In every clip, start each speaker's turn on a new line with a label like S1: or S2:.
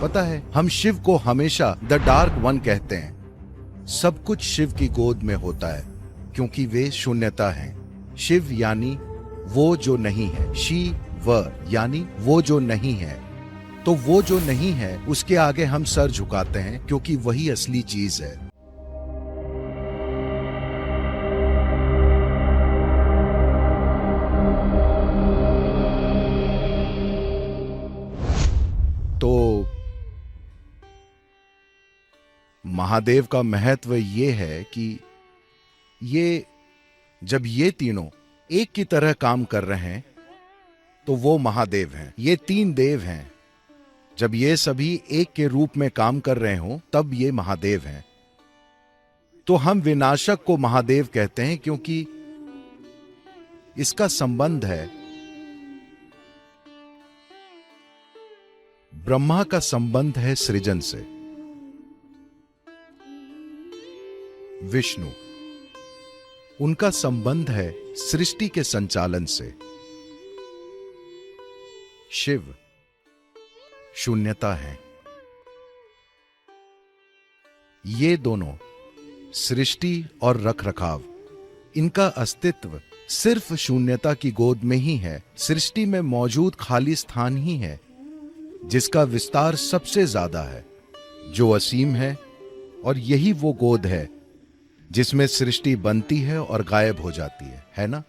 S1: पता है, हम शिव को हमेशा द डार्क वन कहते हैं। सब कुछ शिव की गोद में होता है क्योंकि वे शून्यता हैं। शिव यानी वो जो नहीं है, शिव यानी वो जो नहीं है। तो वो जो नहीं है उसके आगे हम सर झुकाते हैं क्योंकि वही असली चीज है। तो महादेव का महत्व ये है कि जब ये तीनों एक की तरह काम कर रहे हैं तो वो महादेव हैं। ये तीन देव हैं। जब ये सभी एक के रूप में काम कर रहे हों तब ये महादेव हैं। तो हम विनाशक को महादेव कहते हैं क्योंकि इसका संबंध है ब्रह्मा का संबंध है सृजन से, विष्णु उनका संबंध है सृष्टि के संचालन से, शिव शून्यता है। ये दोनों सृष्टि और रखरखाव, इनका अस्तित्व सिर्फ शून्यता की गोद में ही है। सृष्टि में मौजूद खाली स्थान ही है जिसका विस्तार सबसे ज्यादा है, जो असीम है। और यही वो गोद है जिसमें सृष्टि बनती है और गायब हो जाती है ना?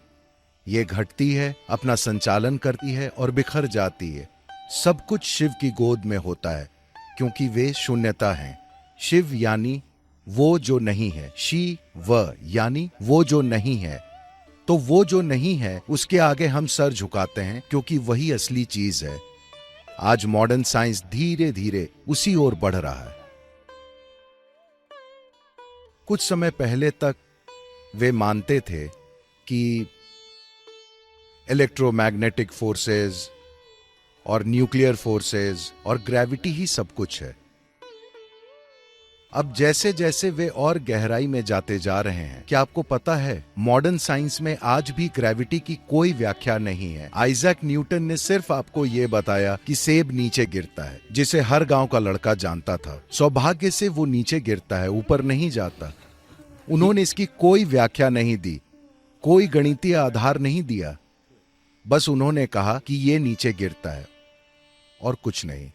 S1: ये घटती है, अपना संचालन करती है और बिखर जाती है। सब कुछ शिव की गोद में होता है क्योंकि वे शून्यता हैं। शिव यानी वो जो नहीं है, शिव यानी वो जो नहीं है। तो वो जो नहीं है उसके आगे हम सर झुकाते हैं क्योंकि वही असली चीज है। आज मॉडर्न साइंस धीरे धीरे उसी ओर बढ़ रहा है। कुछ समय पहले तक वे मानते थे कि इलेक्ट्रोमैग्नेटिक फोर्सेस और न्यूक्लियर फोर्सेस और ग्रेविटी ही सब कुछ है। अब जैसे जैसे वे और गहराई में जाते जा रहे हैं, क्या आपको पता है मॉडर्न साइंस में आज भी ग्रेविटी की कोई व्याख्या नहीं है। आइजैक न्यूटन ने सिर्फ आपको यह बताया कि सेब नीचे गिरता है, जिसे हर गांव का लड़का जानता था। सौभाग्य से वो नीचे गिरता है, ऊपर नहीं जाता। उन्होंने इसकी कोई व्याख्या नहीं दी, कोई गणितीय आधार नहीं दिया। बस उन्होंने कहा कि ये नीचे गिरता है और कुछ नहीं।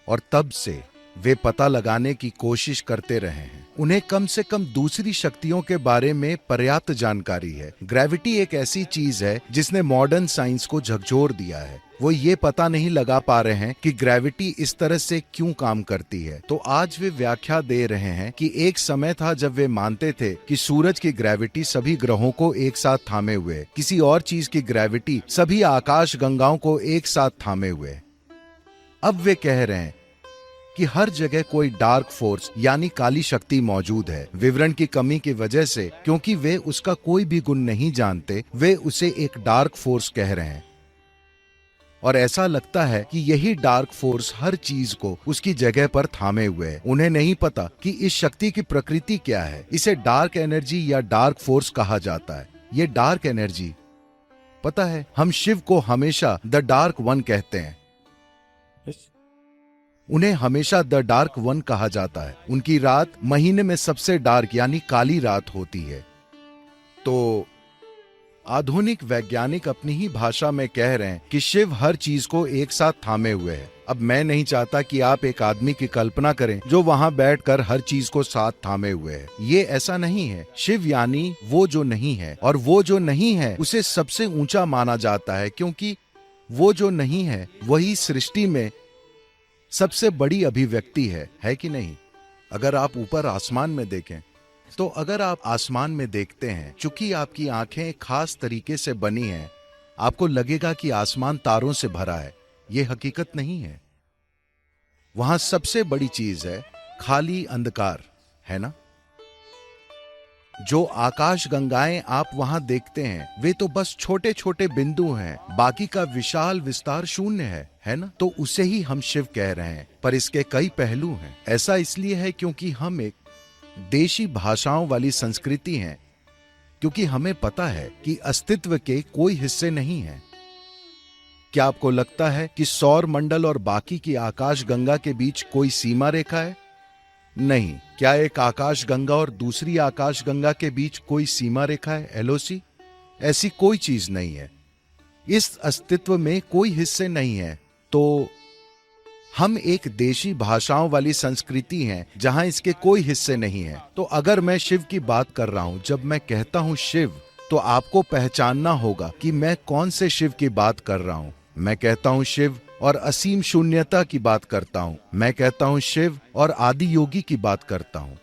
S1: और तब से वे पता लगाने की कोशिश करते रहे हैं। उन्हें कम से कम दूसरी शक्तियों के बारे में पर्याप्त जानकारी है। ग्रेविटी एक ऐसी चीज है जिसने मॉडर्न साइंस को झकझोर दिया है। वो ये पता नहीं लगा पा रहे हैं कि ग्रेविटी इस तरह से क्यों काम करती है। तो आज वे व्याख्या दे रहे हैं कि एक समय था जब वे मानते थे कि सूरज की ग्रेविटी सभी ग्रहों को एक साथ थामे हुए है, किसी और चीज की ग्रेविटी सभी आकाश गंगाओं को एक साथ थामे हुए है। अब वे कह रहे हैं कि हर जगह कोई डार्क फोर्स यानी काली शक्ति मौजूद है। विवरण की कमी की वजह से, क्योंकि वे उसका कोई भी गुण नहीं जानते, वे उसे एक डार्क फोर्स कह रहे हैं। और ऐसा लगता है कि यही डार्क फोर्स हर चीज को उसकी जगह पर थामे हुए है। उन्हें नहीं पता कि इस शक्ति की प्रकृति क्या है। इसे डार्क एनर्जी या डार्क फोर्स कहा जाता है। ये डार्क एनर्जी, पता है, हम शिव को हमेशा द डार्क वन कहते हैं। उन्हें हमेशा द डार्क वन कहा जाता है। उनकी रात महीने में सबसे डार्क यानी काली रात होती है। तो आधुनिक वैज्ञानिक अपनी ही भाषा में कह रहे हैं कि शिव हर चीज को एक साथ थामे हुए है। अब मैं नहीं चाहता कि आप एक आदमी की कल्पना करें जो वहां बैठकर हर चीज को साथ थामे हुए है। ये ऐसा नहीं है। शिव यानी वो जो नहीं है, और वो जो नहीं है उसे सबसे ऊंचा माना जाता है क्योंकि वो जो नहीं है वही सृष्टि में सबसे बड़ी अभिव्यक्ति है कि नहीं? अगर आप ऊपर आसमान में देखें, तो अगर आप आसमान में देखते हैं, चूंकि आपकी आंखें एक खास तरीके से बनी हैं, आपको लगेगा कि आसमान तारों से भरा है। यह हकीकत नहीं है। वहां सबसे बड़ी चीज है खाली अंधकार, है ना? जो आकाश गंगाएं आप वहां देखते हैं वे तो बस छोटे छोटे बिंदु हैं। बाकी का विशाल विस्तार शून्य है ना? तो उसे ही हम शिव कह रहे हैं। पर इसके कई पहलू हैं। ऐसा इसलिए है क्योंकि हम एक देशी भाषाओं वाली संस्कृति हैं, क्योंकि हमें पता है कि अस्तित्व के कोई हिस्से नहीं हैं, क्या आपको लगता है कि सौर मंडल और बाकी की आकाश गंगा के बीच कोई सीमा रेखा है? नहीं। क्या एक आकाश गंगा और दूसरी आकाश गंगा के बीच कोई सीमा रेखा है, एलओसी? ऐसी कोई चीज नहीं है। इस अस्तित्व में कोई हिस्से नहीं है। तो हम एक देशी भाषाओं वाली संस्कृति हैं जहां इसके कोई हिस्से नहीं है। तो अगर मैं शिव की बात कर रहा हूं, जब मैं कहता हूं शिव, तो आपको पहचानना होगा कि मैं कौन से शिव की बात कर रहा हूं। मैं कहता हूं शिव और असीम शून्यता की बात करता हूं। मैं कहता हूं शिव और आदि योगी की बात करता हूं।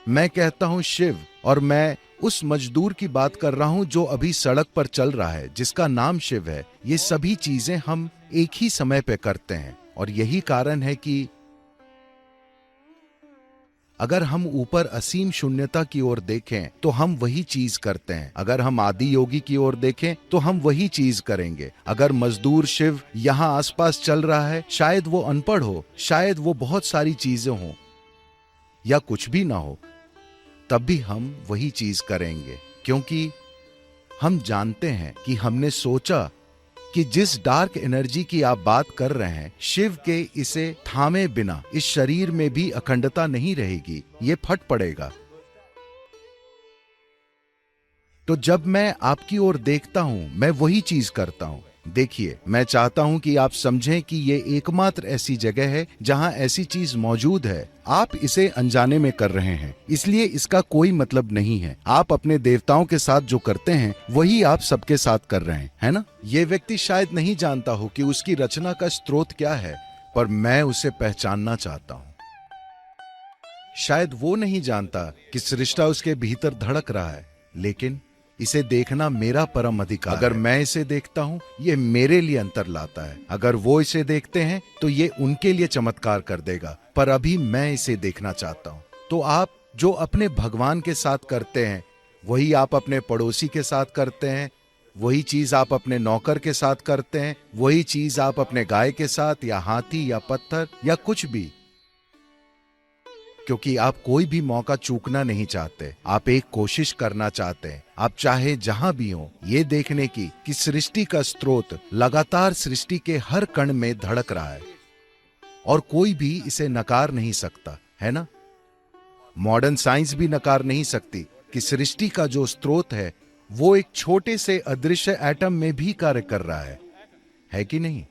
S1: मैं कहता हूं शिव और मैं उस मजदूर की बात कर रहा हूं जो अभी सड़क पर चल रहा है, जिसका नाम शिव है। ये सभी चीजें हम एक ही समय पे करते हैं और यही कारण है कि अगर हम ऊपर असीम शून्यता की ओर देखें तो हम वही चीज करते हैं। अगर हम आदि योगी की ओर देखें तो हम वही चीज करेंगे। अगर मजदूर शिव यहां आसपास चल रहा है, शायद वो अनपढ़ हो, शायद वो बहुत सारी चीजें हों या कुछ भी ना हो, तब भी हम वही चीज करेंगे, क्योंकि हम जानते हैं कि हमने सोचा कि जिस डार्क एनर्जी की आप बात कर रहे हैं, शिव के इसे थामे बिना इस शरीर में भी अखंडता नहीं रहेगी, ये फट पड़ेगा। तो जब मैं आपकी ओर देखता हूं, मैं वही चीज करता हूं। देखिए, मैं चाहता हूं कि आप समझें कि ये एकमात्र ऐसी जगह है जहां ऐसी चीज मौजूद है। आप इसे अनजाने में कर रहे हैं, इसलिए इसका कोई मतलब नहीं है। आप अपने देवताओं के साथ जो करते हैं वही आप सबके साथ कर रहे हैं, है ना? ये व्यक्ति शायद नहीं जानता हो कि उसकी रचना का स्रोत क्या है, पर मैं उसे पहचानना चाहता हूं। शायद वो नहीं जानता कि सृष्टा उसके भीतर धड़क रहा है, लेकिन इसे देखना मेरा परम अधिकार है। अगर मैं इसे देखता हूं, ये मेरे लिए अंतर लाता है। अगर वो इसे देखते हैं तो ये उनके लिए चमत्कार कर देगा, पर अभी मैं इसे देखना चाहता हूं। तो आप जो अपने भगवान के साथ करते हैं वही आप अपने पड़ोसी के साथ करते हैं, वही चीज आप अपने नौकर के साथ करते हैं, वही चीज आप अपने गाय के साथ या हाथी या पत्थर या कुछ भी, क्योंकि आप कोई भी मौका चूकना नहीं चाहते। आप एक कोशिश करना चाहते हैं, आप चाहे जहां भी हो, ये देखने की कि सृष्टि का स्रोत लगातार सृष्टि के हर कण में धड़क रहा है और कोई भी इसे नकार नहीं सकता, है ना? मॉडर्न साइंस भी नकार नहीं सकती कि सृष्टि का जो स्रोत है वो एक छोटे से अदृश्य एटम में भी कार्य कर रहा है कि नहीं?